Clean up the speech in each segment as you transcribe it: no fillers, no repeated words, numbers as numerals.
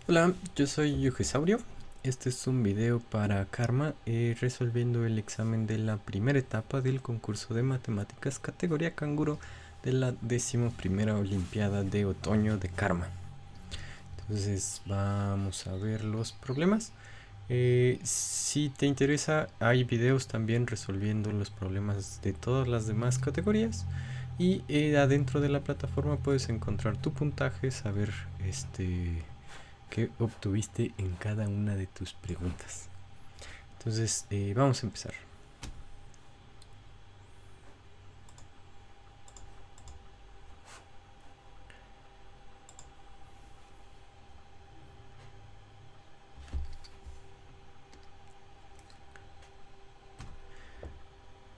Hola, yo soy Yugesaurio. Este es un video para Karma resolviendo el examen de la primera etapa del concurso de matemáticas categoría canguro de la 11ª Olimpiada de Otoño de Karma. Entonces vamos a ver los problemas. Si te interesa, hay videos también resolviendo los problemas de todas las demás categorías. Y adentro de la plataforma puedes encontrar tu puntaje, saber qué obtuviste en cada una de tus preguntas. Entonces, vamos a empezar.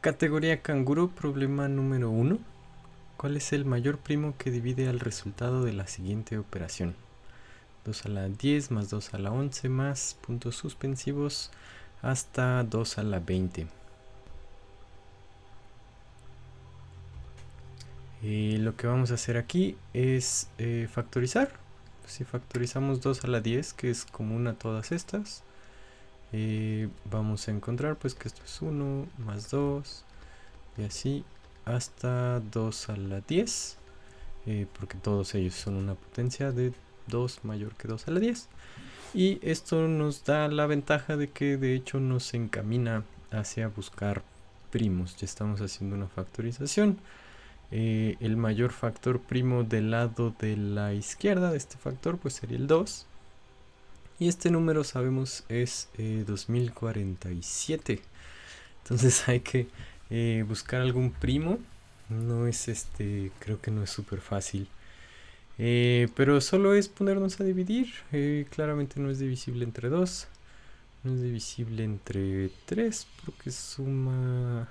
Categoría canguro, problema número 1. ¿Cuál es el mayor primo que divide al resultado de la siguiente operación? 2 a la 10 más 2 a la 11 más puntos suspensivos hasta 2 a la 20. Lo que vamos a hacer aquí es factorizar. Si factorizamos 2 a la 10, que es común a todas estas, vamos a encontrar pues que esto es 1 más 2 y así hasta 2 a la 10, porque todos ellos son una potencia de 2 mayor que 2 a la 10. Y esto nos da la ventaja de que de hecho nos encamina hacia buscar primos. Ya estamos haciendo una factorización. El mayor factor primo del lado de la izquierda de este factor pues sería el 2. Y este número sabemos es 2047. Entonces hay que buscar algún primo. No es creo que no es súper fácil. Pero solo es ponernos a dividir. Claramente no es divisible entre 2. No es divisible entre 3 porque suma...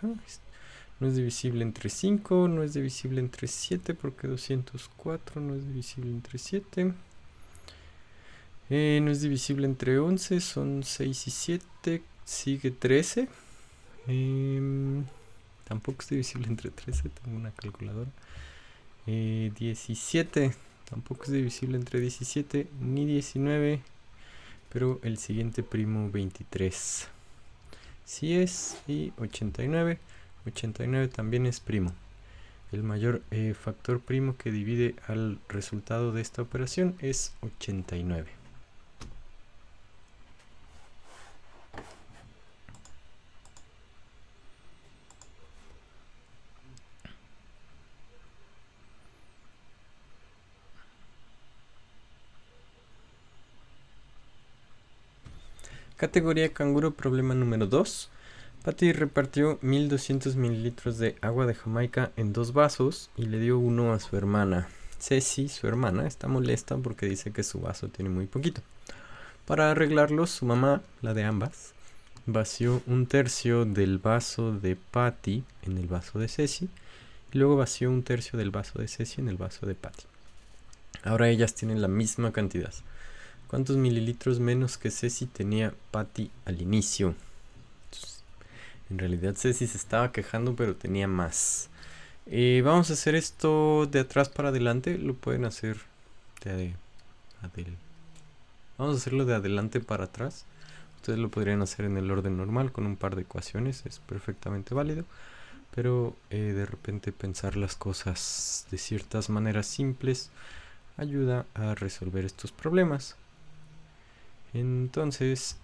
no es divisible entre 5. No es divisible entre 7 porque 204 no es divisible entre 7. No es divisible entre 11, son 6 y 7, sigue 13. Tampoco es divisible entre 13, tengo una calculadora. 17, tampoco es divisible entre 17 ni 19, pero el siguiente primo 23 sí es, y 89 también es primo. El mayor factor primo que divide al resultado de esta operación es 89. Categoría canguro, problema número 2. Patty repartió 1200 mililitros de agua de Jamaica en 2 vasos y le dio uno a su hermana. Ceci, su hermana, está molesta porque dice que su vaso tiene muy poquito. Para arreglarlo, su mamá, la de ambas, vació un tercio del vaso de Patty en el vaso de Ceci y luego vació un tercio del vaso de Ceci en el vaso de Patty. Ahora ellas tienen la misma cantidad. ¿Cuántos mililitros menos que Ceci tenía Patty al inicio? Entonces, en realidad Ceci se estaba quejando, pero tenía más. Vamos a hacer esto de atrás para adelante. Lo pueden hacer vamos a hacerlo de adelante para atrás. Ustedes lo podrían hacer en el orden normal con un par de ecuaciones. Es perfectamente válido. Pero de repente pensar las cosas de ciertas maneras simples ayuda a resolver estos problemas. Entonces,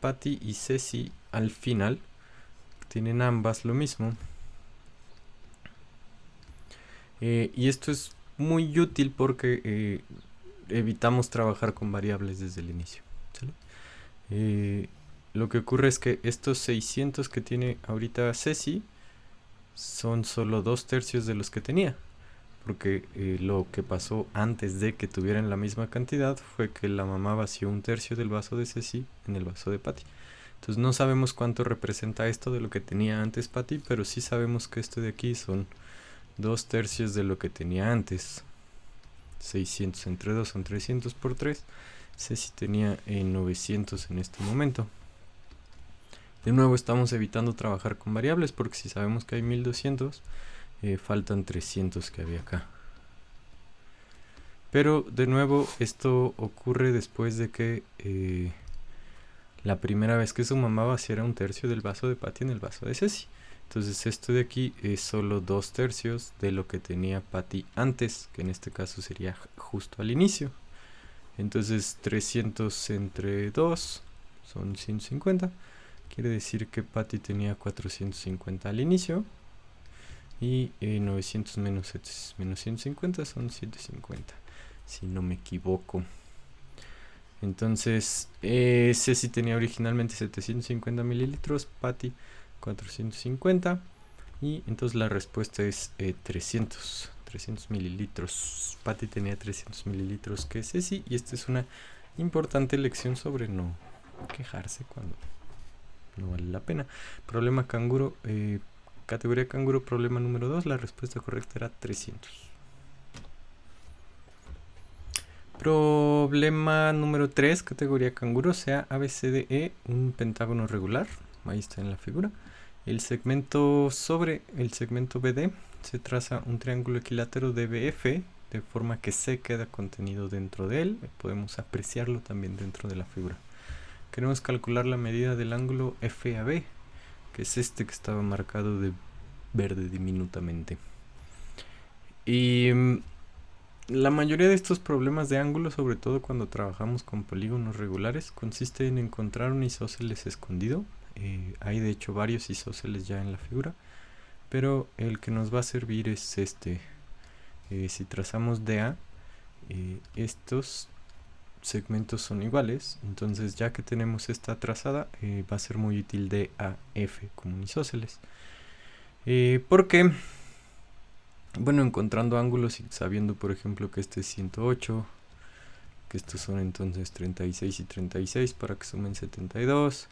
Patty y Ceci al final tienen ambas lo mismo. Y esto es muy útil porque evitamos trabajar con variables desde el inicio. Lo que ocurre es que estos 600 que tiene ahorita Ceci son solo 2/3 de los que tenía. Porque lo que pasó antes de que tuvieran la misma cantidad fue que la mamá vació un tercio del vaso de Ceci en el vaso de Patty. Entonces no sabemos cuánto representa esto de lo que tenía antes Patty, pero sí sabemos que esto de aquí son 2/3 de lo que tenía antes. 600 entre 2 son 300 por 3. Ceci tenía 900 en este momento. De nuevo estamos evitando trabajar con variables porque si sabemos que hay 1200... faltan 300 que había acá. Pero de nuevo esto ocurre después de que la primera vez que su mamá vaciara un tercio del vaso de Patty en el vaso de Ceci. Entonces esto de aquí es solo 2/3 de lo que tenía Patty antes, que en este caso sería justo al inicio. Entonces 300 entre 2 son 150. Quiere decir que Patty tenía 450 al inicio. Y 900 menos 150 son 750, si no me equivoco. Entonces, Ceci tenía originalmente 750 mililitros, Patty 450. Y entonces la respuesta es 300 mililitros. Patty tenía 300 mililitros que Ceci. Y esta es una importante lección sobre no quejarse cuando no vale la pena. Problema canguro. Categoría canguro, problema número 2. La respuesta correcta era 300. Problema número 3, categoría canguro, sea ABCDE un pentágono regular. Ahí está en la figura. El segmento sobre el segmento BD se traza un triángulo equilátero DBF de forma que C queda contenido dentro de él. Podemos apreciarlo también dentro de la figura. Queremos calcular la medida del ángulo FAB, que es este que estaba marcado de verde diminutamente. Y la mayoría de estos problemas de ángulo, sobre todo cuando trabajamos con polígonos regulares, consiste en encontrar un isósceles escondido. Hay de hecho varios isósceles ya en la figura, pero el que nos va a servir es este. Si trazamos DA, estos segmentos son iguales, entonces ya que tenemos esta trazada, va a ser muy útil DAF como un isósceles. Porque, bueno, encontrando ángulos y sabiendo, por ejemplo, que este es 108, que estos son entonces 36 y 36 para que sumen 72,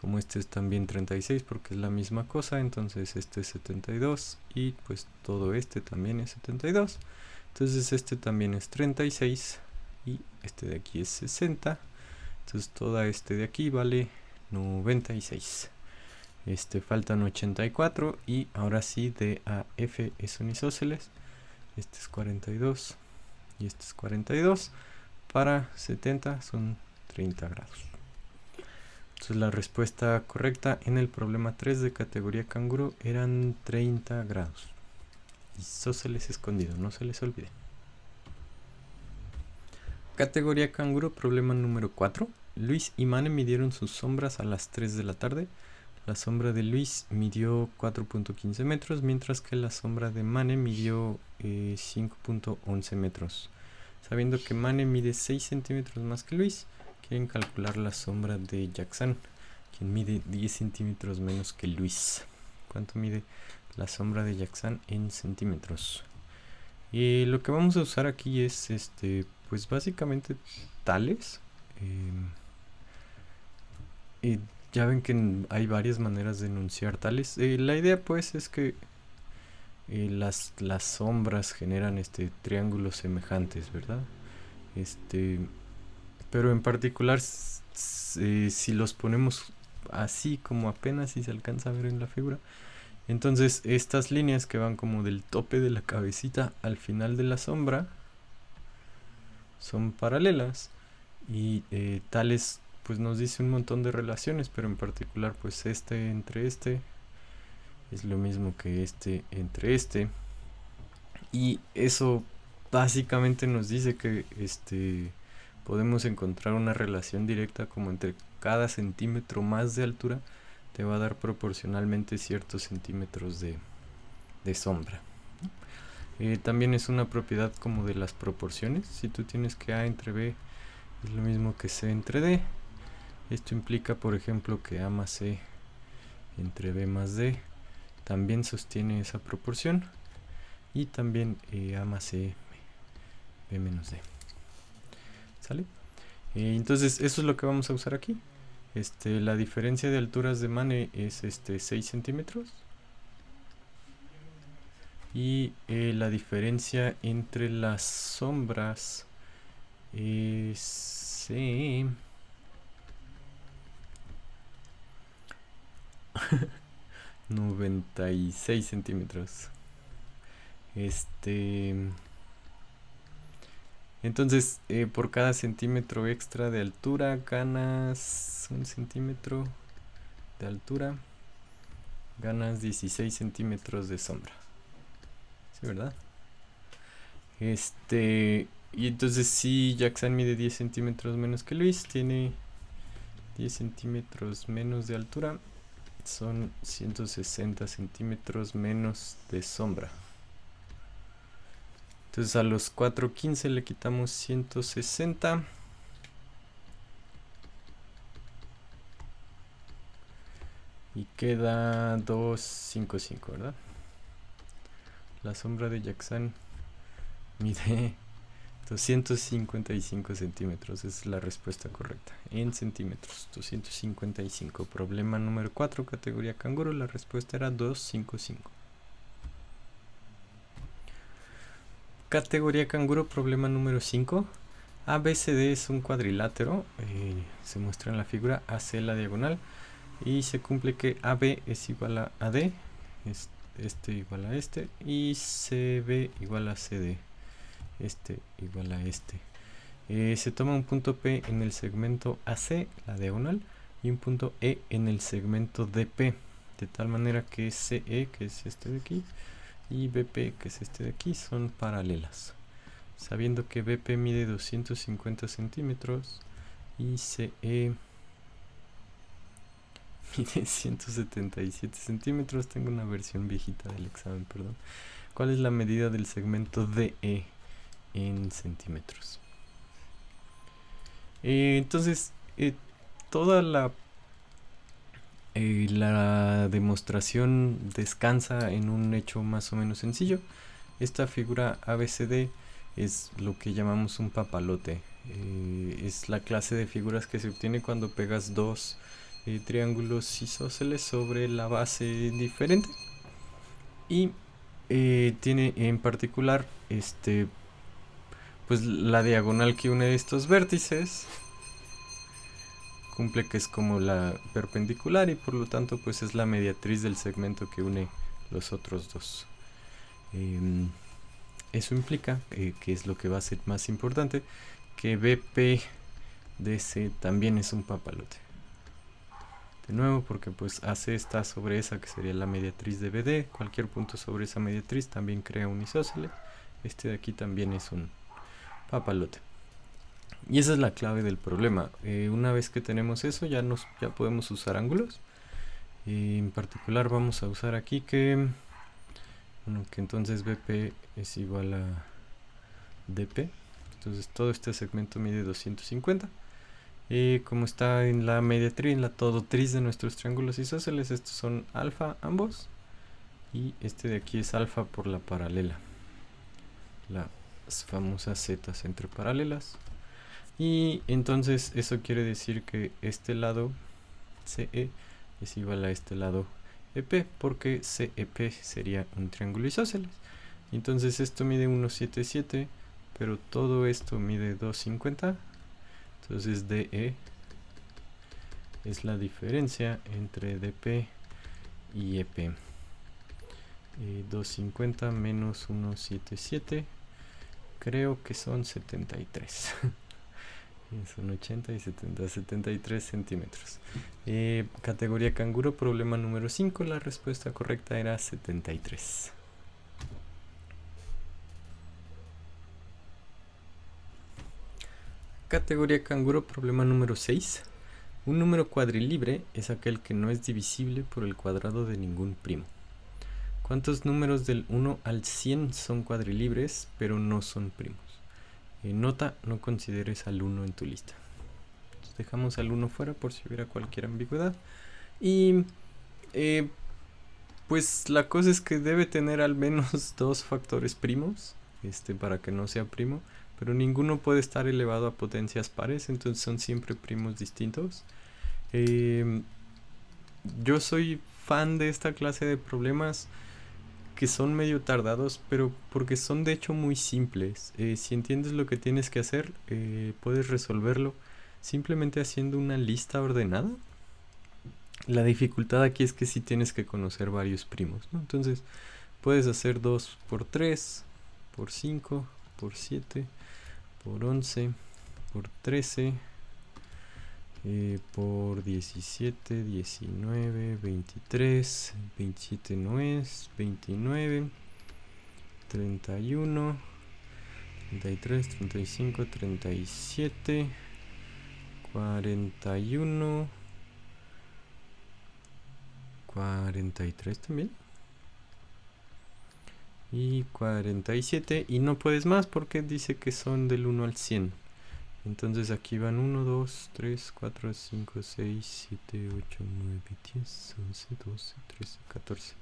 como este es también 36 porque es la misma cosa, entonces este es 72 y pues todo este también es 72, entonces este también es 36 y este de aquí es 60, entonces toda este de aquí vale 96. Faltan 84 y ahora sí DAF es un isósceles. Este es 42 y este es 42. Para 70 son 30 grados. Entonces la respuesta correcta en el problema 3 de categoría canguro eran 30 grados. Isósceles escondido, no se les olvide. Categoría canguro, problema número 4. Luis y Mane midieron sus sombras a las 3 de la tarde. La sombra de Luis midió 4.15 metros, mientras que la sombra de Mane midió 5.11 metros. Sabiendo que Mane mide 6 centímetros más que Luis, quieren calcular la sombra de Jackson, quien mide 10 centímetros menos que Luis. ¿Cuánto mide la sombra de Jackson en centímetros? Y lo que vamos a usar aquí es, pues básicamente tales. Ya ven que hay varias maneras de enunciar tales. La idea pues es que las sombras generan triángulos semejantes, ¿verdad? Pero en particular si los ponemos así como apenas si se alcanza a ver en la figura, entonces estas líneas que van como del tope de la cabecita al final de la sombra son paralelas y tales pues nos dice un montón de relaciones, pero en particular pues este entre este es lo mismo que este entre este, y eso básicamente nos dice que podemos encontrar una relación directa como entre cada centímetro más de altura te va a dar proporcionalmente ciertos centímetros de sombra. También es una propiedad como de las proporciones. Si tú tienes que A entre B es lo mismo que C entre D, esto implica por ejemplo que A más C entre B más D también sostiene esa proporción, y también A más C B menos D. ¿Sale? Entonces eso es lo que vamos a usar aquí. La diferencia de alturas de Mane es 6 centímetros. Y la diferencia entre las sombras es 96 centímetros. Entonces, por cada centímetro extra de altura ganas 1 centímetro de altura, ganas 16 centímetros de sombra. ¿Sí, verdad? Y entonces si Jackson mide 10 centímetros menos que Luis, tiene 10 centímetros menos de altura, son 160 centímetros menos de sombra. Entonces a los 415 le quitamos 160. Y queda 255, ¿verdad? La sombra de Jackson mide 255 centímetros. Es la respuesta correcta. En centímetros, 255. Problema número 4, categoría canguro. La respuesta era 255. Categoría canguro, problema número 5. ABCD es un cuadrilátero. Se muestra en la figura. AC la diagonal. Y se cumple que AB es igual a AD. Este igual a este. Y CB igual a CD. Este igual a este. Se toma un punto P en el segmento AC, la diagonal, y un punto E en el segmento DP, de tal manera que CE, que es este de aquí, y BP, que es este de aquí, son paralelas. Sabiendo que BP mide 250 centímetros y CE mide 177 centímetros. Tengo una versión viejita del examen, perdón. ¿Cuál es la medida del segmento DE en centímetros? Entonces, toda la demostración descansa en un hecho más o menos sencillo. Esta figura ABCD es lo que llamamos un papalote. Es la clase de figuras que se obtiene cuando pegas dos triángulos isósceles sobre la base diferente. Y tiene en particular pues la diagonal que une estos vértices cumple que es como la perpendicular y por lo tanto pues es la mediatriz del segmento que une los otros dos. Eso implica, que es lo que va a ser más importante, que BPDC también es un papalote. De nuevo, porque pues AC está sobre esa que sería la mediatriz de BD. Cualquier punto sobre esa mediatriz también crea un isósceles. Este de aquí también es un papalote. Y esa es la clave del problema. Una vez que tenemos eso, ya podemos usar ángulos. En particular vamos a usar aquí que entonces BP es igual a DP. Entonces todo este segmento mide 250. Como está en la mediatriz, en la todotriz de nuestros triángulos isósceles, estos son alfa ambos. Y este de aquí es alfa por la paralela. Las famosas zetas entre paralelas. Y entonces eso quiere decir que este lado CE es igual a este lado EP, porque CEP sería un triángulo isósceles. Entonces esto mide 1,77, pero todo esto mide 2,50. Entonces DE es la diferencia entre DP y EP. 2,50 menos 1,77, creo que son 73. Son 80 y 70, 73 centímetros. Categoría canguro, problema número 5. La respuesta correcta era 73. Categoría canguro, problema número 6. Un número cuadrilibre es aquel que no es divisible por el cuadrado de ningún primo. ¿Cuántos números del 1 al 100 son cuadrilibres pero no son primos? Nota, no consideres al 1 en tu lista. Entonces dejamos al 1 fuera por si hubiera cualquier ambigüedad. Y pues la cosa es que debe tener al menos dos factores primos para que no sea primo. Pero ninguno puede estar elevado a potencias pares, entonces son siempre primos distintos. Yo soy fan de esta clase de problemas que son medio tardados, pero porque son de hecho muy simples. Si entiendes lo que tienes que hacer, puedes resolverlo simplemente haciendo una lista ordenada. La dificultad aquí es que sí tienes que conocer varios primos, ¿no? Entonces puedes hacer 2 por 3, por 5, por 7, por 11, por 13, por 17, 19, 23, 27 no es, 29, 31, 33, 35, 37, 41, 43 también. Y 47. Y no puedes más porque dice que son del 1 al 100. Entonces aquí van 1, 2, 3, 4, 5, 6, 7, 8, 9, 10, 11, 12, 13, 14.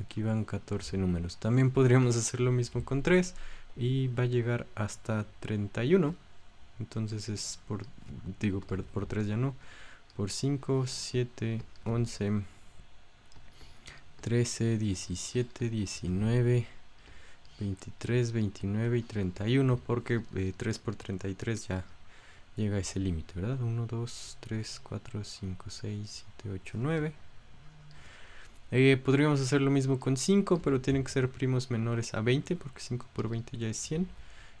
Aquí van 14 números. También podríamos hacer lo mismo con 3 y va a llegar hasta 31. Entonces es por, digo, por 3 ya no. Por 5, 7, 11, 13, 17, 19, 23, 29 y 31, porque 3 por 33 ya llega a ese límite, ¿verdad? 1, 2, 3, 4, 5, 6, 7, 8, 9. Podríamos hacer lo mismo con 5, pero tienen que ser primos menores a 20, porque 5 por 20 ya es 100.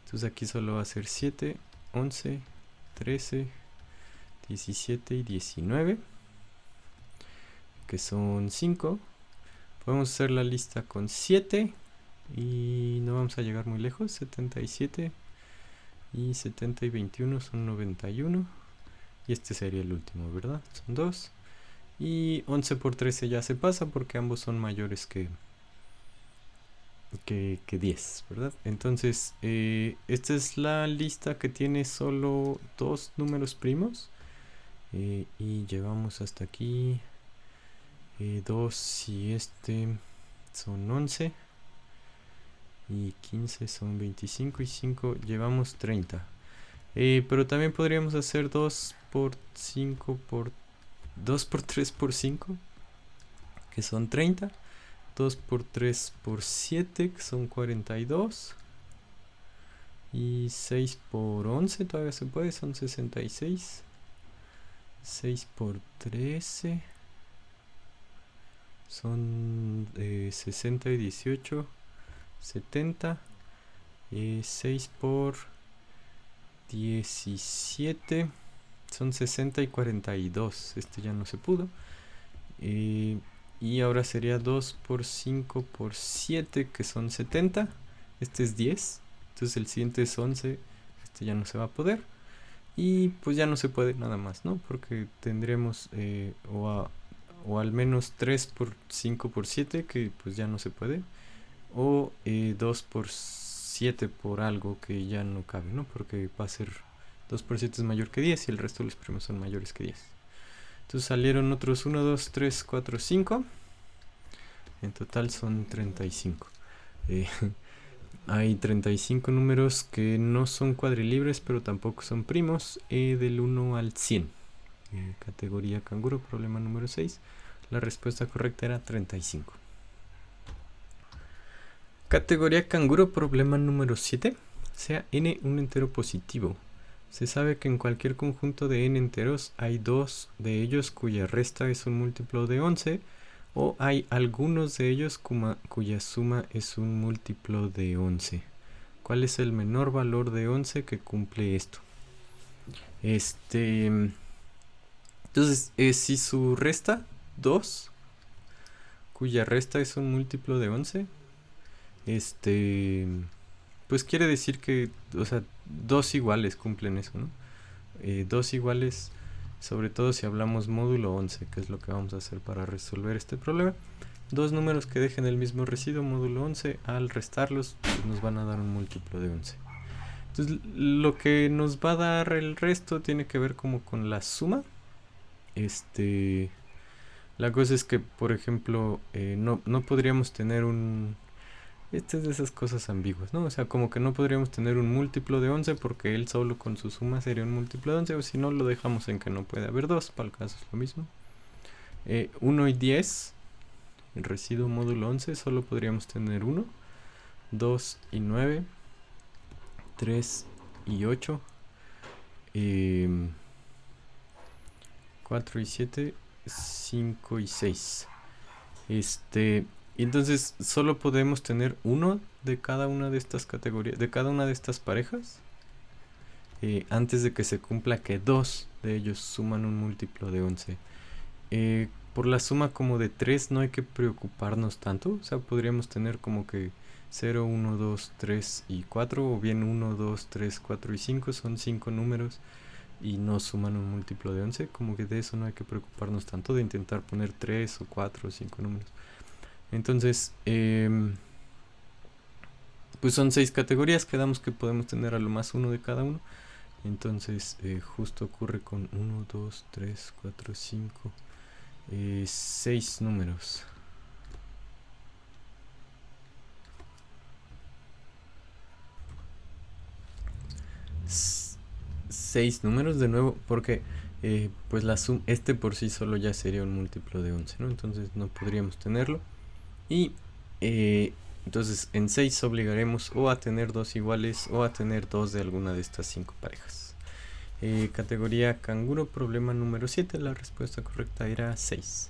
Entonces aquí solo va a ser 7, 11, 13, 17 y 19, que son 5. Podemos hacer la lista con 7 y no vamos a llegar muy lejos. 77 y 70 y 21 son 91. Y este sería el último, ¿verdad? Son 2. Y 11 por 13 ya se pasa porque ambos son mayores que 10, ¿verdad? Entonces, esta es la lista que tiene solo 2 números primos. Y llevamos hasta aquí 2 y este son 11. Y 15 son 25 y 5 llevamos 30. Pero también podríamos hacer 2 por 5 por 2 por 3 por 5, que son 30. 2 por 3 por 7, que son 42. Y 6 por 11 todavía se puede, son 66. 6 por 13 son 60 y 18, 70. 6 por 17 son 60 y 42. Este ya no se pudo. Y ahora sería 2 por 5 por 7, que son 70. Este es 10. Entonces el siguiente es 11. Este ya no se va a poder. Y pues ya no se puede nada más, ¿no? Porque tendremos o al menos 3 por 5 por 7, que pues ya no se puede. O 2 por 7 por algo que ya no cabe, ¿no? Porque va a ser 2 por 7 es mayor que 10 y el resto de los primos son mayores que 10. Entonces salieron otros 1, 2, 3, 4, 5. En total son 35. Hay 35 números que no son cuadrilibres, pero tampoco son primos, del 1 al 100. Categoría canguro, problema número 6. La respuesta correcta era 35. Categoría canguro, problema número 7. Sea n un entero positivo. Se sabe que en cualquier conjunto de n enteros hay 2 de ellos cuya resta es un múltiplo de 11, o hay algunos de ellos cuya suma es un múltiplo de 11. ¿Cuál es el menor valor de 11 que cumple esto? Entonces, si su resta 2, cuya resta es un múltiplo de 11, pues quiere decir que, o sea, 2 iguales cumplen eso, ¿no? 2 iguales, sobre todo si hablamos módulo 11, que es lo que vamos a hacer para resolver este problema. 2 números que dejen el mismo residuo, módulo 11, al restarlos pues nos van a dar un múltiplo de 11. Entonces lo que nos va a dar el resto tiene que ver como con la suma. La cosa es que, por ejemplo, no podríamos tener un... Esta es de esas cosas ambiguas, ¿no? O sea, como que no podríamos tener un múltiplo de 11 porque él solo con su suma sería un múltiplo de 11, o si no lo dejamos en que no puede haber 2, para el caso es lo mismo. 1 y 10, el residuo módulo 11, solo podríamos tener 1, 2 y 9, 3 y 8, 4 y 7, 5 y 6. Y entonces solo podemos tener uno de cada una de estas categorías, de cada una de estas parejas. antes de que se cumpla que dos de ellos suman un múltiplo de 11. Por la suma como de 3 no hay que preocuparnos tanto, o sea, podríamos tener como que 0, 1, 2, 3 y 4, o bien 1, 2, 3, 4 y 5, son 5 números y no suman un múltiplo de 11, como que de eso no hay que preocuparnos tanto, de intentar poner 3 o 4 o 5 números. Entonces, pues son 6 categorías, quedamos que podemos tener a lo más uno de cada uno. Entonces, justo ocurre con 1, 2, 3, 4, 5, 6 números. S 6 números de nuevo, porque pues la suma, este por sí solo ya sería un múltiplo de 11, ¿no? Entonces no podríamos tenerlo. Y entonces en 6 obligaremos o a tener dos iguales o a tener dos de alguna de estas 5 parejas. Categoría canguro, problema número 7, la respuesta correcta era 6.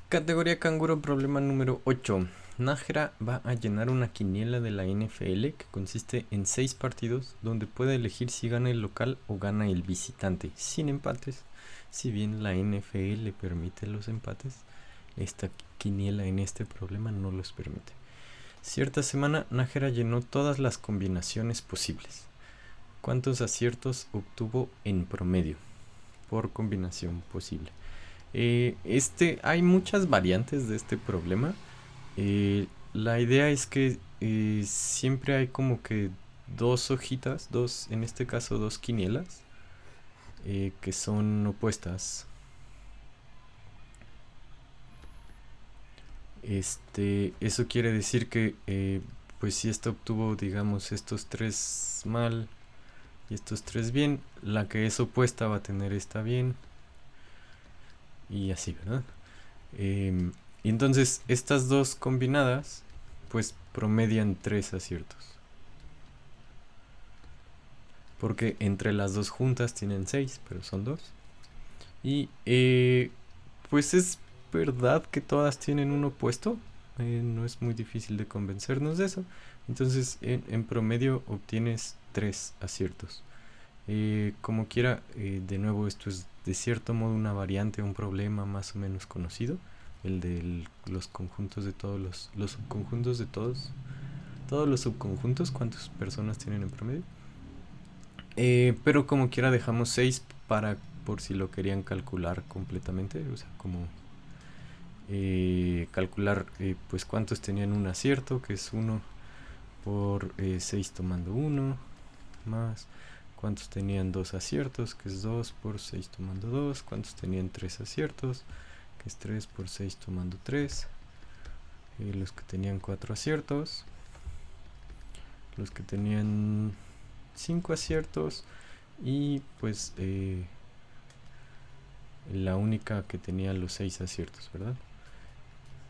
Categoría canguro, problema número 8. Nájera va a llenar una quiniela de la NFL que consiste en 6 partidos donde puede elegir si gana el local o gana el visitante, sin empates. Si bien la NFL permite los empates, esta quiniela en este problema no los permite. Cierta semana, Nájera llenó todas las combinaciones posibles. ¿Cuántos aciertos obtuvo en promedio por combinación posible? Hay muchas variantes de este problema. La idea es que siempre hay como que dos hojitas, en este caso dos quinielas, que son opuestas. Eso quiere decir que pues si esta obtuvo, digamos, estos 3 mal y estos 3 bien, la que es opuesta va a tener esta bien y así, ¿verdad? Y entonces estas dos combinadas pues promedian 3 aciertos, porque entre las dos juntas tienen 6, pero son 2. Y pues es verdad que todas tienen un opuesto, no es muy difícil de convencernos de eso. Entonces en promedio obtienes 3 aciertos. Como quiera, de nuevo esto es de cierto modo una variante, un problema más o menos conocido, el de los conjuntos de todos los subconjuntos de todos los subconjuntos, cuántas personas tienen en promedio. Pero como quiera dejamos 6 para por si lo querían calcular completamente, o sea, como calcular pues cuántos tenían un acierto, que es 1 por 6 tomando 1, más cuántos tenían 2 aciertos, que es 2 por 6 tomando 2, cuántos tenían 3 aciertos, que es 3 por 6 tomando 3, los que tenían 4 aciertos, los que tenían 5 aciertos y pues la única que tenía los 6 aciertos, ¿verdad?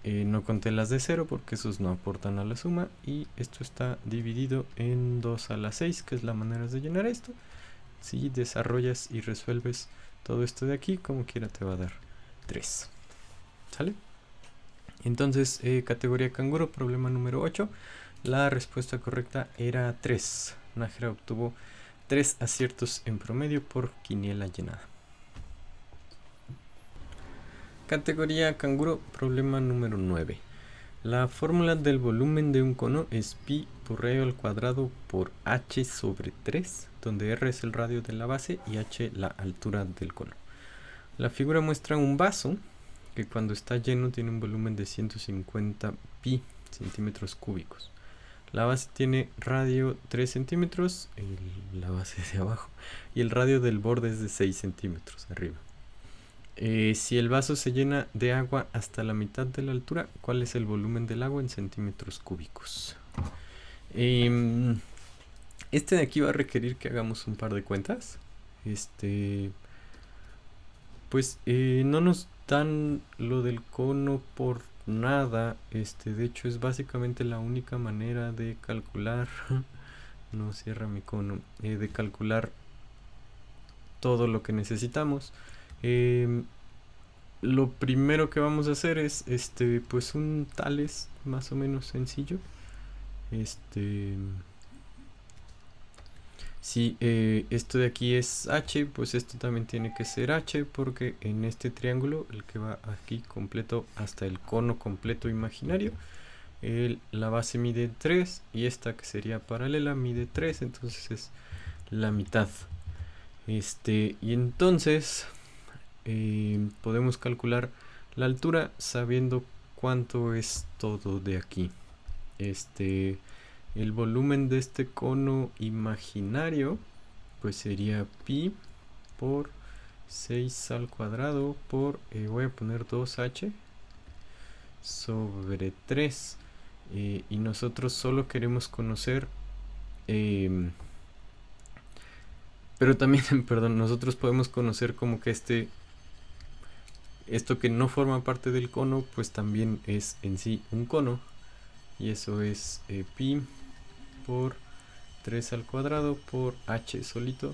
No conté las de 0 porque esos no aportan a la suma, y esto está dividido en 2 a la 6, que es la manera de llenar esto. Si desarrollas y resuelves todo esto de aquí, como quiera te va a dar 3. ¿Sale? Entonces, categoría canguro, problema número 8. La respuesta correcta era 3. Nájera obtuvo 3 aciertos en promedio por quiniela llenada. Categoría canguro, problema número 9. La fórmula del volumen de un cono es pi por r al cuadrado por h sobre 3, donde r es el radio de la base y h la altura del cono. La figura muestra un vaso que cuando está lleno tiene un volumen de 150 pi centímetros cúbicos. La base tiene radio 3 centímetros, la base de abajo, y el radio del borde es de 6 centímetros arriba. Si el vaso se llena de agua hasta la mitad de la altura, ¿cuál es el volumen del agua en centímetros cúbicos? Este de aquí va a requerir que hagamos un par de cuentas. Pues no nos dan lo del cono por nada. De hecho es básicamente la única manera de calcular no cierra mi cono, de calcular todo lo que necesitamos. Lo primero que vamos a hacer es pues un tales más o menos sencillo. Si esto de aquí es h, pues esto también tiene que ser h, porque en este triángulo, el que va aquí completo hasta el cono completo imaginario, la base mide 3 y esta que sería paralela mide 3, entonces es la mitad. Y entonces podemos calcular la altura sabiendo cuánto es todo de aquí. El volumen de este cono imaginario pues sería pi por 6 al cuadrado por, voy a poner 2h sobre 3. Y nosotros solo queremos conocer, pero también, perdón, nosotros podemos conocer como que esto que no forma parte del cono, pues también es en sí un cono. Y eso es pi por 3 al cuadrado por h solito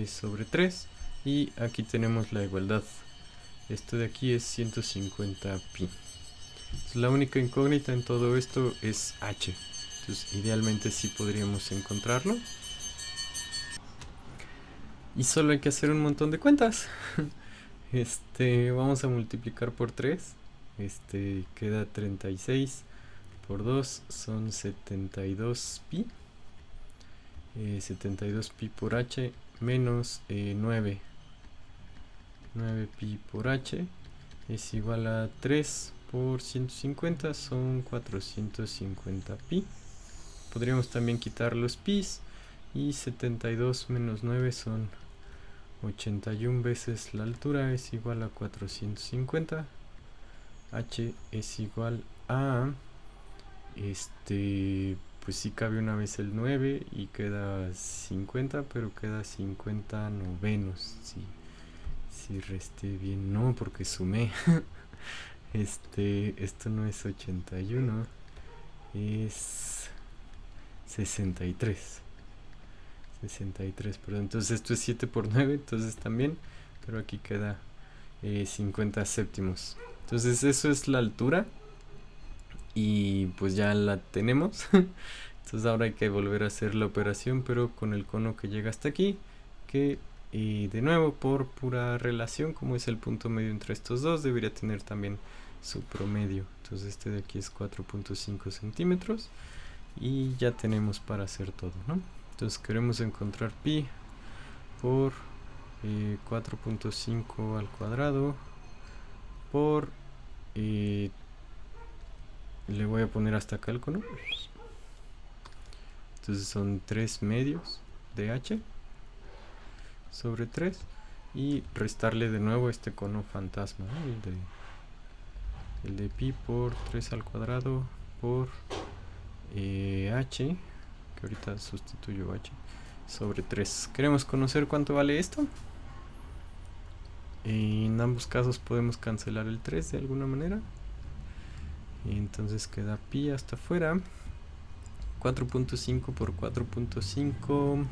sobre 3. Y aquí tenemos la igualdad. Esto de aquí es 150 pi. Entonces, la única incógnita en todo esto es h. Entonces idealmente sí podríamos encontrarlo. Y solo hay que hacer un montón de cuentas. Vamos a multiplicar por 3. Queda 36 por 2 son 72 pi. 72 pi por h menos 9 pi por h es igual a 3 por 150, son 450 pi. Podríamos también quitar los pis y 72 menos 9 son 81 veces la altura, es igual a 450. H es igual a pues sí cabe una vez el 9 y queda 50, pero queda 50 novenos. Si resté bien, no, porque sumé. Esto no es 81, es 63. 63, perdón. Entonces esto es 7 por 9, entonces también, pero aquí queda 50 séptimos. Entonces eso es la altura y pues ya la tenemos. Entonces ahora hay que volver a hacer la operación, pero con el cono que llega hasta aquí, que de nuevo por pura relación, como es el punto medio entre estos dos, debería tener también su promedio. Entonces este de aquí es 4.5 centímetros y ya tenemos para hacer todo, ¿no? Entonces queremos encontrar pi por 4.5 al cuadrado por le voy a poner hasta acá el cono. Entonces son 3 medios de h sobre 3 y restarle de nuevo este cono fantasma, ¿no? el de pi por 3 al cuadrado por h, que ahorita sustituyo h, sobre 3. Queremos conocer cuánto vale esto. En ambos casos podemos cancelar el 3 de alguna manera. Y entonces queda pi hasta afuera. 4.5 por 4.5.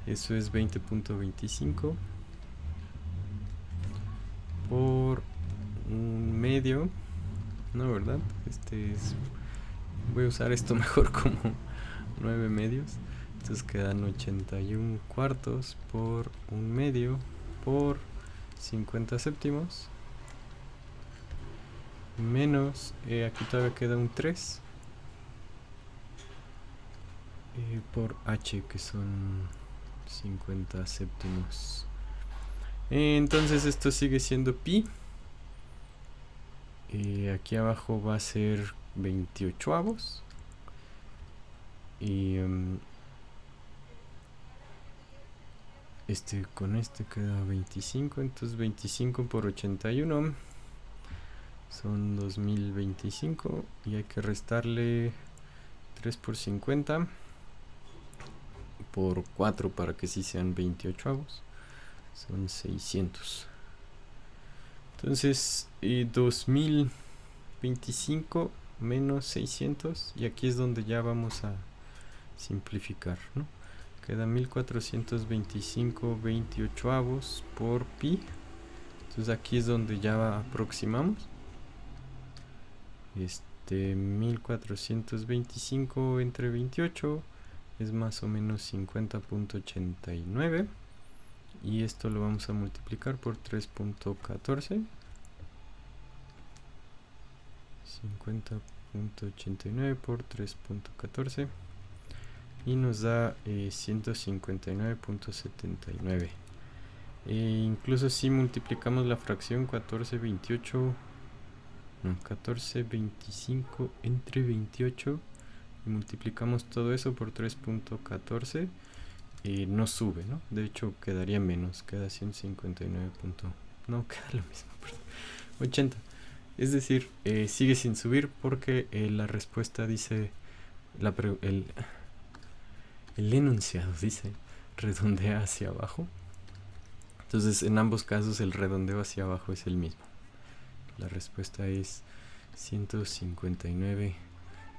Eso es 20.25 por un medio. No, ¿verdad? Voy a usar esto mejor como 9 medios. Entonces quedan 81 cuartos por un medio por 50 séptimos. Menos, aquí todavía queda un 3 por h, que son 50 séptimos. Entonces esto sigue siendo pi. Aquí abajo va a ser 28avos. Y con este queda 25. Entonces 25 por 81 son 2025. Y hay que restarle 3 por 50 por 4 para que sí sean 28avos. Son 600. Entonces 2025 menos 600. Y aquí es donde ya vamos a simplificar, ¿no? Queda 1425 28avos por pi. Entonces aquí es donde ya aproximamos. 1425 entre 28 es más o menos 50.89. Y esto lo vamos a multiplicar por 3.14. 50.89 por 3.14 y nos da 159.79. Incluso si multiplicamos la fracción 1425 entre 28 y multiplicamos todo eso por 3.14, no sube, ¿no? De hecho quedaría menos, queda 159. No, queda lo mismo, perdón, 80. Es decir, sigue sin subir porque la respuesta dice, el enunciado dice redondea hacia abajo. Entonces en ambos casos el redondeo hacia abajo es el mismo. La respuesta es 159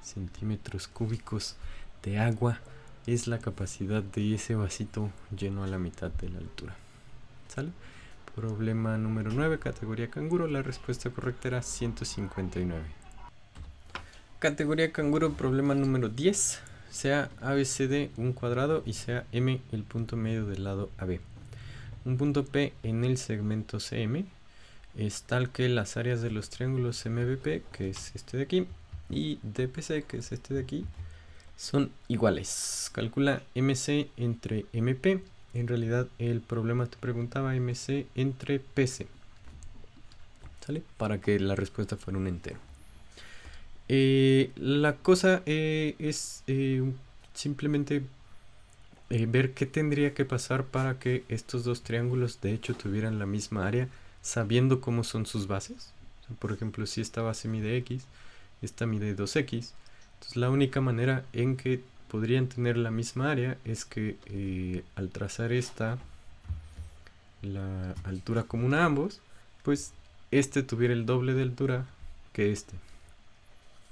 centímetros cúbicos de agua. Es la capacidad de ese vasito lleno a la mitad de la altura. ¿Sale? Problema número 9, categoría canguro. La respuesta correcta era 159. Categoría canguro, problema número 10. Sea ABCD un cuadrado y sea M el punto medio del lado AB. Un punto P en el segmento CM es tal que las áreas de los triángulos MBP, que es este de aquí, y DPC, que es este de aquí, son iguales. Calcula MC entre MP. En realidad el problema te preguntaba MC entre PC, ¿sale? Para que la respuesta fuera un entero. La cosa es simplemente ver qué tendría que pasar para que estos dos triángulos de hecho tuvieran la misma área, sabiendo cómo son sus bases. O sea, por ejemplo, si esta base mide X, esta mide 2X, entonces la única manera en que podrían tener la misma área es que al trazar esta, la altura común a ambos, pues este tuviera el doble de altura que este,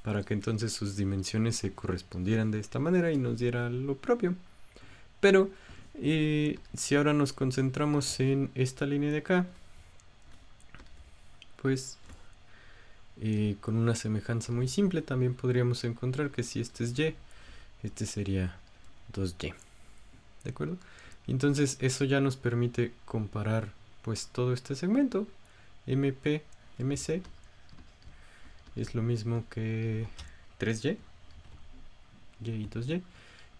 para que entonces sus dimensiones se correspondieran de esta manera y nos diera lo propio. Pero si ahora nos concentramos en esta línea de acá, pues con una semejanza muy simple también podríamos encontrar que si este es Y, este sería 2Y. ¿De acuerdo? Entonces eso ya nos permite comparar pues todo este segmento. MP, MC es lo mismo que 3Y, Y y 2Y,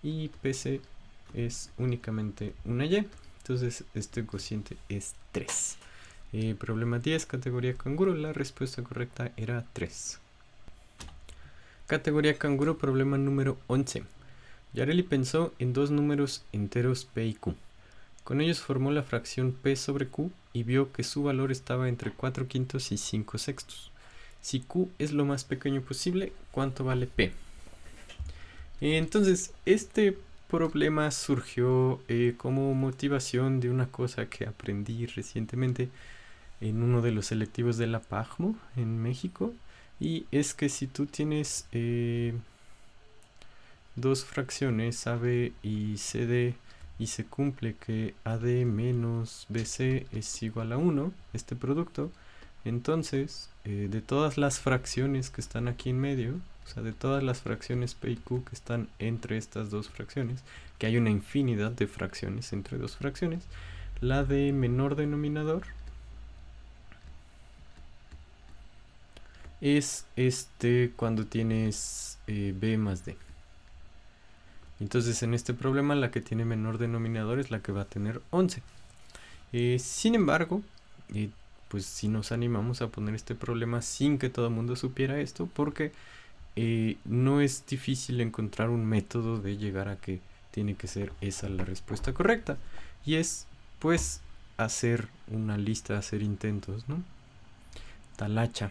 y PC es únicamente una Y. Entonces este cociente es 3. Problema 10, categoría canguro. La respuesta correcta era 3. Categoría canguro, problema número 11. Yareli pensó en dos números enteros P y Q. Con ellos formó la fracción P sobre Q y vio que su valor estaba entre 4 quintos y 5 sextos. Si Q es lo más pequeño posible, ¿cuánto vale P? Entonces, este problema surgió como motivación de una cosa que aprendí recientemente en uno de los selectivos de la PAJMO en México, y es que si tú tienes dos fracciones AB y CD y se cumple que AD menos BC es igual a 1, este producto, entonces de todas las fracciones que están aquí en medio, o sea, de todas las fracciones P y Q que están entre estas dos fracciones, que hay una infinidad de fracciones entre dos fracciones, la de menor denominador es cuando tienes B más D. Entonces en este problema la que tiene menor denominador es la que va a tener 11. Sin embargo, pues si nos animamos a poner este problema sin que todo el mundo supiera esto, porque no es difícil encontrar un método de llegar a que tiene que ser esa la respuesta correcta. Y es pues hacer una lista, hacer intentos, ¿no? Talacha.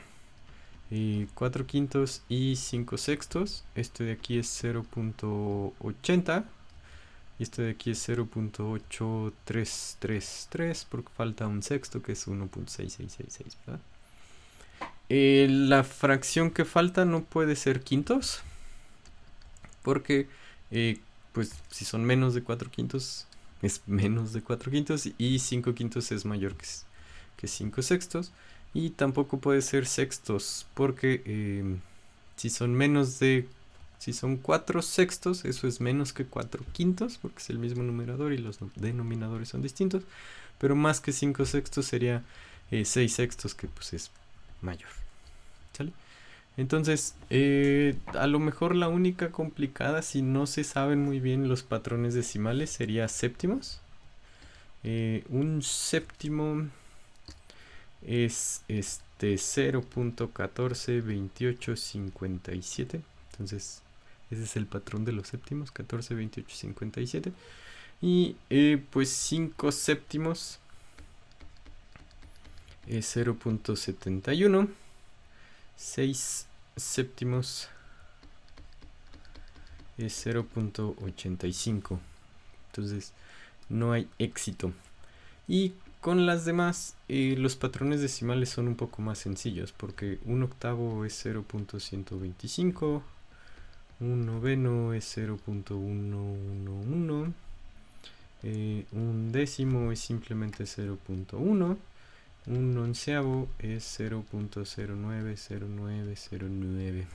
4 quintos y 5 sextos. Este de aquí es 0.80 y este de aquí es 0.8333 porque falta un sexto que es 1.6666, ¿verdad? La fracción que falta no puede ser quintos porque pues si son menos de 4 quintos es menos de 4 quintos y 5 quintos es mayor que 5 sextos. Y tampoco puede ser sextos porque Si son menos de... Si son 4 sextos, eso es menos que 4 quintos, porque es el mismo numerador y los denominadores son distintos. Pero más que 5 sextos sería 6 sextos, que pues es mayor. ¿Sale? Entonces, a lo mejor la única complicada, si no se saben muy bien los patrones decimales, sería séptimos. Un séptimo es 0.142857. Entonces, ese es el patrón de los séptimos, 142857. Y pues 5 séptimos es 0.71. 6 séptimos es 0.85. Entonces no hay éxito. Y con las demás, los patrones decimales son un poco más sencillos, porque un octavo es 0.125, un noveno es 0.111, un décimo es simplemente 0.1, un onceavo es 0.090909.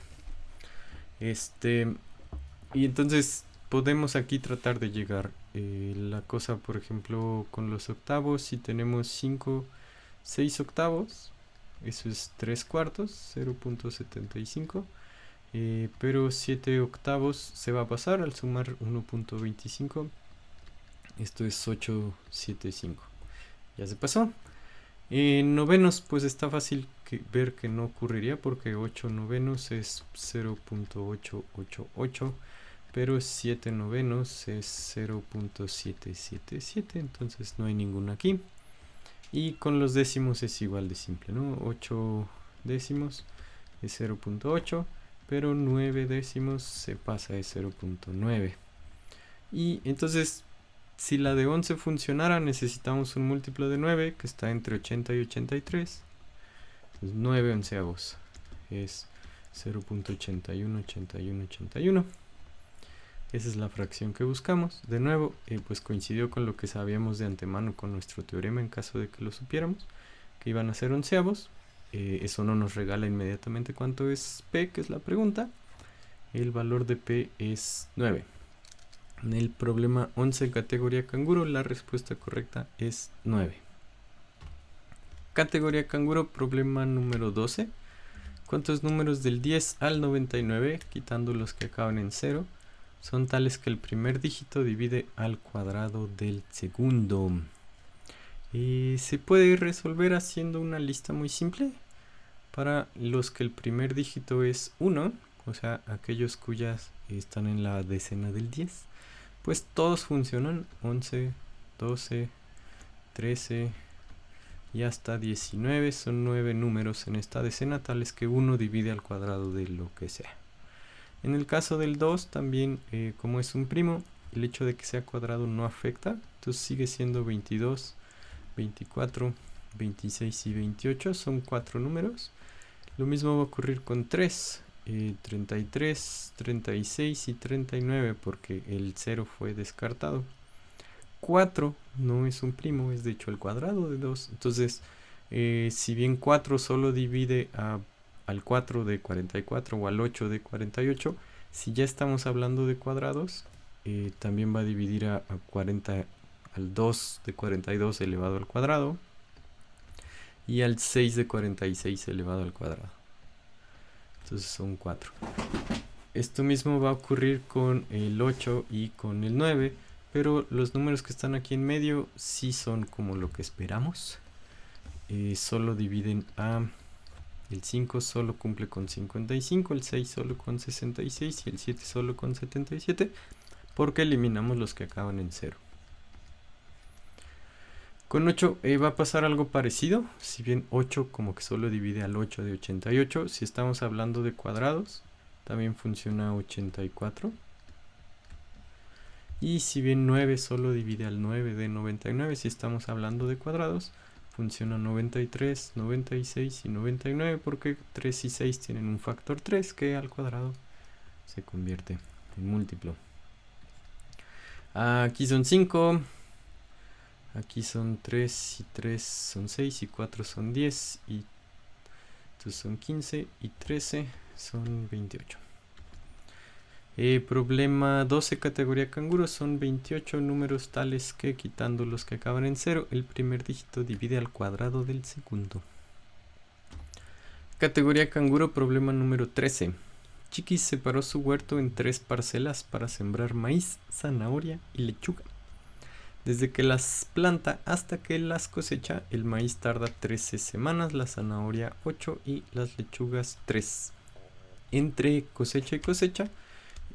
Y entonces podemos aquí tratar de llegar. La cosa, por ejemplo, con los octavos, si tenemos 6 octavos, eso es 3 cuartos, 0.75. Pero 7 octavos se va a pasar al sumar 1.25. Esto es 875. Ya se pasó. Novenos, pues está fácil ver que no ocurriría, porque 8 novenos es 0.888, pero 7 novenos es 0.777, entonces no hay ninguno aquí. Y con los décimos es igual de simple, ¿no? 8 décimos es 0.8, pero 9 décimos se pasa de 0.9. Y entonces, si la de 11 funcionara, necesitamos un múltiplo de 9 que está entre 80 y 83. Entonces 9 onceavos es 0.818181. Esa es la fracción que buscamos. De nuevo, pues coincidió con lo que sabíamos de antemano con nuestro teorema, en caso de que lo supiéramos, que iban a ser onceavos. Eso no nos regala inmediatamente cuánto es P, que es la pregunta. El valor de P es 9. En el problema 11, categoría canguro, la respuesta correcta es 9. Categoría canguro, problema número 12. ¿Cuántos números del 10 al 99, quitando los que acaban en 0, son tales que el primer dígito divide al cuadrado del segundo? Se puede resolver haciendo una lista muy simple. Para los que el primer dígito es 1, o sea, aquellos cuyas están en la decena del 10, pues todos funcionan. 11, 12, 13 y hasta 19 son 9 números en esta decena, tales que 1 divide al cuadrado de lo que sea. En el caso del 2 también, como es un primo, el hecho de que sea cuadrado no afecta, entonces sigue siendo 22, 24, 26 y 28, son 4 números. Lo mismo va a ocurrir con 3, 33, 36 y 39, porque el 0 fue descartado. 4 no es un primo, es de hecho el cuadrado de 2. Entonces, si bien 4 solo divide al 4 de 44 o al 8 de 48, si ya estamos hablando de cuadrados, también va a dividir a 40, al 2 de 42 elevado al cuadrado y al 6 de 46 elevado al cuadrado. Entonces son 4. Esto mismo va a ocurrir con el 8 y con el 9, pero los números que están aquí en medio sí son como lo que esperamos. Solo dividen a... El 5 solo cumple con 55, el 6 solo con 66 y el 7 solo con 77, porque eliminamos los que acaban en 0. Con 8 va a pasar algo parecido, si bien 8 como que solo divide al 8 de 88, si estamos hablando de cuadrados, también funciona 84. Y si bien 9 solo divide al 9 de 99, si estamos hablando de cuadrados, funciona 93, 96 y 99, porque 3 y 6 tienen un factor 3 que al cuadrado se convierte en múltiplo. Aquí son 5, aquí son 3 y 3 son 6 y 4 son 10 y estos son 15 y 13 son 28. Problema 12, categoría canguro, son 28 números tales que, quitando los que acaban en 0, el primer dígito divide al cuadrado del segundo. Categoría canguro, problema número 13. Chiquis separó su huerto en 3 parcelas para sembrar maíz, zanahoria y lechuga. Desde que las planta hasta que las cosecha, el maíz tarda 13 semanas, la zanahoria 8 y las lechugas 3. Entre cosecha y cosecha,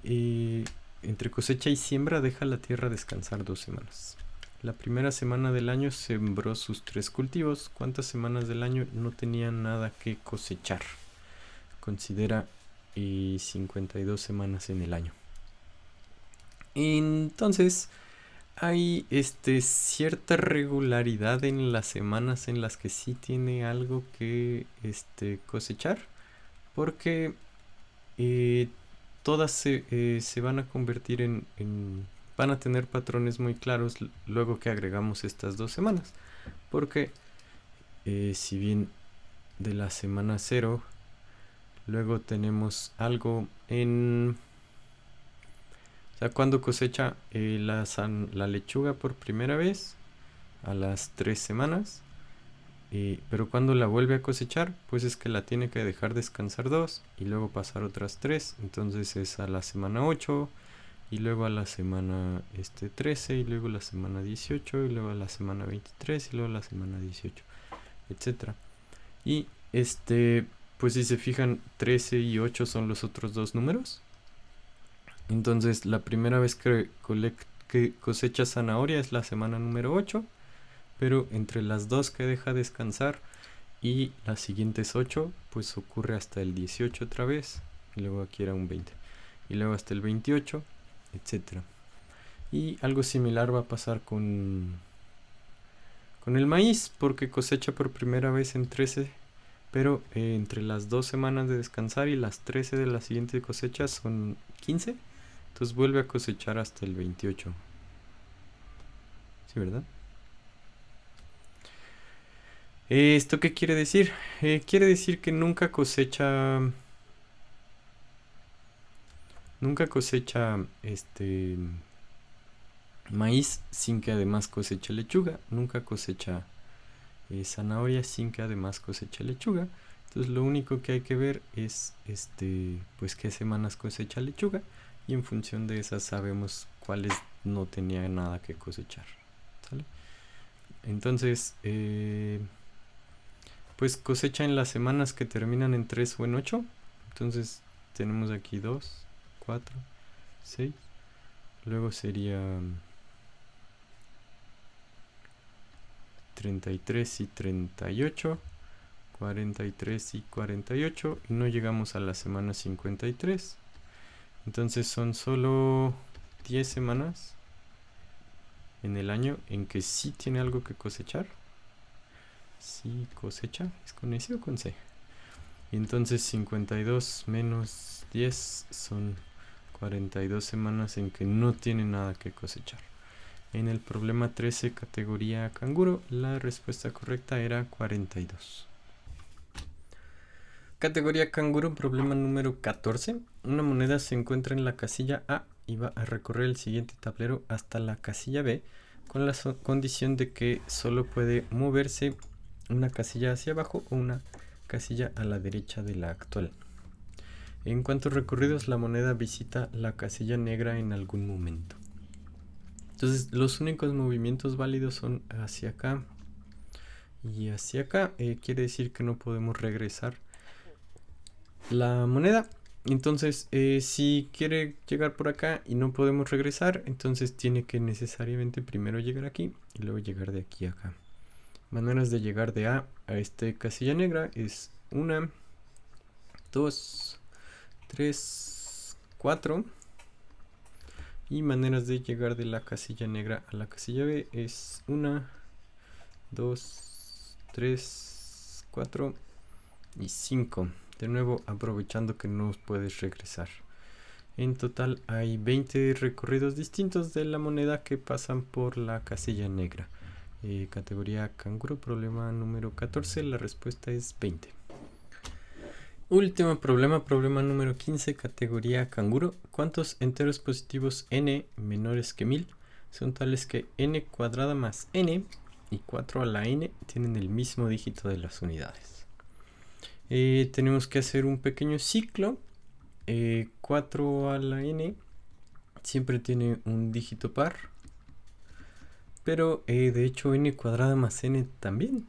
entre cosecha y siembra deja la tierra descansar 2 semanas. La primera semana del año sembró sus 3 cultivos. ¿Cuántas semanas del año no tenía nada que cosechar? Considera 52 semanas en el año. Entonces hay cierta regularidad en las semanas en las que sí tiene algo que cosechar, porque todas se van a convertir van a tener patrones muy claros luego que agregamos estas 2 semanas, porque si bien de la semana 0 luego tenemos algo o sea, cuando cosecha la lechuga por primera vez a las 3 semanas, pero cuando la vuelve a cosechar, pues es que la tiene que dejar descansar 2 y luego pasar otras 3. Entonces es a la semana 8 y luego a la semana 13 y luego a la semana 18 y luego a la semana 23 y luego a la semana 18, etcétera. Y pues si se fijan, 13 y 8 son los otros 2 números. Entonces la primera vez que cosecha zanahoria es la semana número 8, pero entre las 2 que deja descansar y las siguientes 8, pues ocurre hasta el 18 otra vez, y luego aquí era un 20, y luego hasta el 28, etcétera. Y algo similar va a pasar con el maíz, porque cosecha por primera vez en 13, pero entre las 2 semanas de descansar y las 13 de la siguiente cosecha son 15. Entonces vuelve a cosechar hasta el 28. ¿Sí, verdad? ¿Esto qué quiere decir? Quiere decir que nunca cosecha maíz sin que además coseche lechuga. Nunca cosecha zanahoria sin que además coseche lechuga. Entonces lo único que hay que ver es pues qué semanas cosecha lechuga, y en función de esas sabemos cuáles no tenía nada que cosechar. ¿Sale? Entonces pues cosecha en las semanas que terminan en 3 o en 8. Entonces tenemos aquí 2, 4, 6. Luego sería 33 y 38, 43 y 48, y no llegamos a la semana 53. Entonces son solo 10 semanas en el año en que sí tiene algo que cosechar. Sí cosecha, ¿es con S o con C? Y entonces 52 menos 10 son 42 semanas en que no tiene nada que cosechar. En el problema 13, categoría canguro, la respuesta correcta era 42. Categoría canguro, problema número 14. Una moneda se encuentra en la casilla A y va a recorrer el siguiente tablero hasta la casilla B, con la condición de que solo puede moverse una casilla hacia abajo o una casilla a la derecha de la actual. En cuantos recorridos la moneda visita la casilla negra en algún momento. Entonces los únicos movimientos válidos son hacia acá y hacia acá. Quiere decir que no podemos regresar la moneda. Entonces si quiere llegar por acá y no podemos regresar, entonces tiene que necesariamente primero llegar aquí y luego llegar de aquí a acá. Maneras de llegar de A a casilla negra es 1, 2, 3, 4. Y maneras de llegar de la casilla negra a la casilla B es 1, 2, 3, 4 y 5. De nuevo, aprovechando que no puedes regresar. En total hay 20 recorridos distintos de la moneda que pasan por la casilla negra. Categoría canguro, problema número 14, la respuesta es 20. Último problema, problema número 15, categoría canguro. ¿Cuántos enteros positivos n menores que 1000 son tales que n cuadrada más n y 4 a la n tienen el mismo dígito de las unidades? Tenemos que hacer un pequeño ciclo. 4 a la n siempre tiene un dígito par, pero de hecho n cuadrada más n también.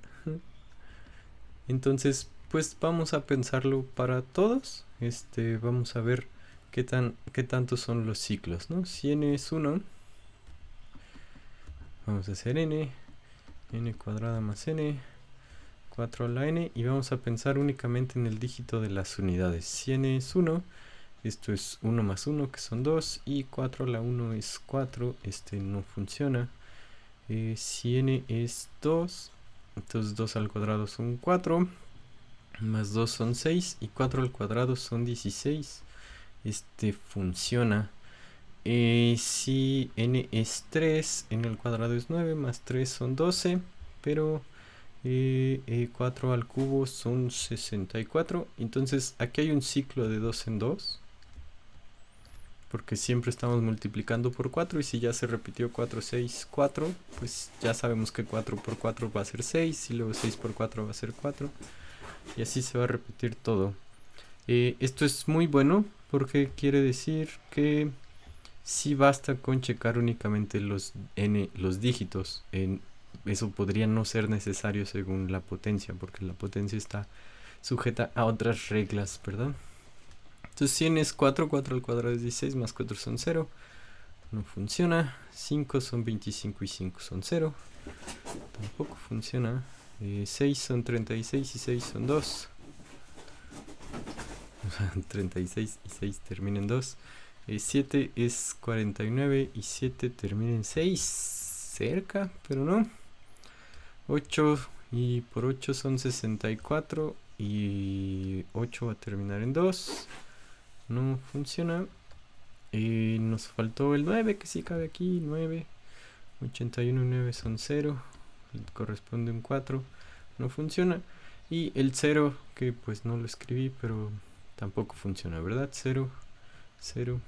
Entonces, pues vamos a pensarlo para todos. Vamos a ver qué tantos son los ciclos, ¿no? Si n es 1, vamos a hacer n cuadrada más n, 4 a la n, y vamos a pensar únicamente en el dígito de las unidades. Si n es 1, esto es 1 más 1, que son 2, y 4 a la 1 es 4, no funciona. Si n es 2, entonces 2 al cuadrado son 4, más 2 son 6, y 4 al cuadrado son 16. Funciona. Si n es 3, n al cuadrado es 9, más 3 son 12, pero 4 al cubo son 64. Entonces aquí hay un ciclo de 2 en 2, porque siempre estamos multiplicando por 4, y si ya se repitió 4, 6, 4, pues ya sabemos que 4 por 4 va a ser 6, y luego 6 por 4 va a ser 4, y así se va a repetir todo. Esto es muy bueno porque quiere decir que si basta con checar únicamente los dígitos. Eso podría no ser necesario según la potencia, porque la potencia está sujeta a otras reglas, ¿verdad? Entonces 100 es 4, 4 al cuadrado es 16, más 4 son 0. No funciona. 5 son 25 y 5 son 0. Tampoco funciona. 6 son 36 y 6 son 2. 36 y 6 termina en 2. 7 es 49 y 7 termina en 6. Cerca, pero no. 8 y por 8 son 64 y 8 va a terminar en 2. No funciona. Nos faltó el 9, que sí cabe aquí. 9. 81 y 9 son 0. Corresponde un 4. No funciona. Y el 0, que pues no lo escribí, pero tampoco funciona, ¿verdad? 0, 0.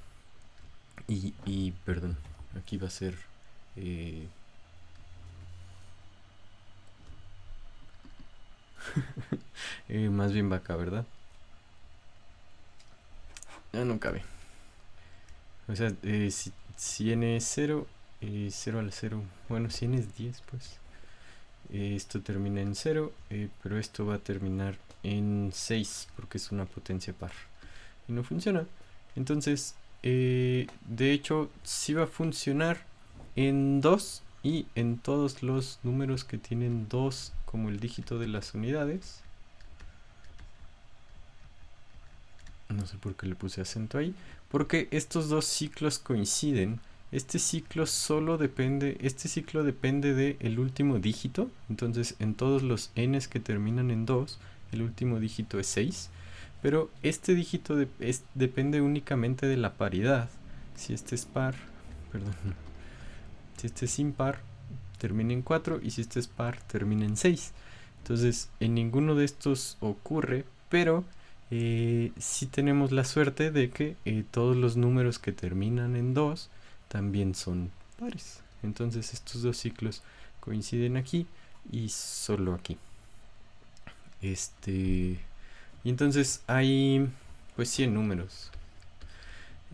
Y perdón, aquí va a ser... más bien va acá, ¿verdad? Ya no cabe. O sea, si n es 0, 0 al 0. Bueno, si n es 10, pues. Esto termina en 0, pero esto va a terminar en 6, porque es una potencia par. Y no funciona. Entonces, de hecho, sí va a funcionar en 2 y en todos los números que tienen 2 como el dígito de las unidades. No sé por qué le puse acento ahí, porque estos dos ciclos coinciden. Este ciclo depende del último dígito. Entonces en todos los n's que terminan en 2, el último dígito es 6. Pero este dígito depende únicamente de la paridad. Si este es par, perdón, si este es impar, termina en 4, y si este es par, termina en 6. Entonces en ninguno de estos ocurre, pero sí tenemos la suerte de que todos los números que terminan en 2 también son pares. Entonces estos dos ciclos coinciden aquí y solo aquí. Y entonces hay pues 100 números